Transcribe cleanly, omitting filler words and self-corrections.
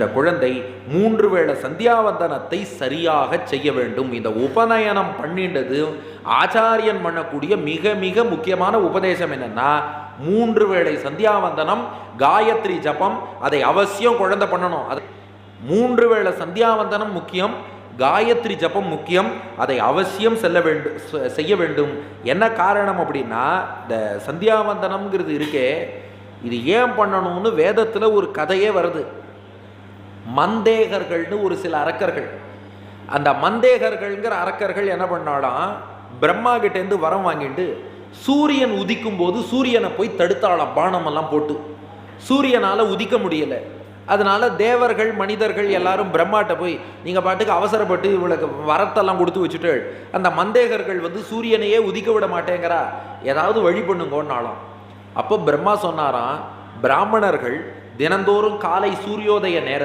இந்த குழந்தை 3 வேளை சந்தியாவந்தனத்தை சரியாக செய்ய வேண்டும். இந்த உபநயனம் பண்ணிண்டது ஆச்சாரியன் பண்ணக்கூடிய மிக மிக முக்கியமான உபதேசம் என்னன்னா, 3 வேளை சந்தியாவந்தனம், காயத்ரி ஜபம், அதை அவசியம் குழந்தை பண்ணணும். அது 3 வேளை சந்தியாவந்தனம் முக்கியம், காயத்ரி ஜபம் முக்கியம், அதை அவசியம் செய்ய வேண்டும். என்ன காரணம் அப்படின்னா, இந்த சந்தியாவந்தனம்ங்கிறது இருக்கே, இது ஏன் பண்ணணும்னு வேதத்தில் ஒரு கதையே வருது. மந்தேகர்கள்னு ஒரு சில அரக்கர்கள், அந்த மந்தேகர்கள்ங்கிற அரக்கர்கள் என்ன பண்ணாலாம், பிரம்மா கிட்டேருந்து வரம் வாங்கிட்டு சூரியன் உதிக்கும் போது சூரியனை போய் தடுத்தாலாம் பானமெல்லாம் போட்டு. சூரியனால் உதிக்க முடியலை. அதனால தேவர்கள் மனிதர்கள் எல்லாரும் பிரம்மாட்ட போய், நீங்கள் பாட்டுக்கு அவசரப்பட்டு இவளுக்கு வரத்தெல்லாம் கொடுத்து வச்சுட்டு, அந்த மந்தேகர்கள் சூரியனையே உதிக்க விட மாட்டேங்கிறா, ஏதாவது வழி பண்ணுங்கன்னாலாம். அப்போ பிரம்மா சொன்னாராம், பிராமணர்கள் தினந்தோறும் காலை சூரியோதய நேரத்தில்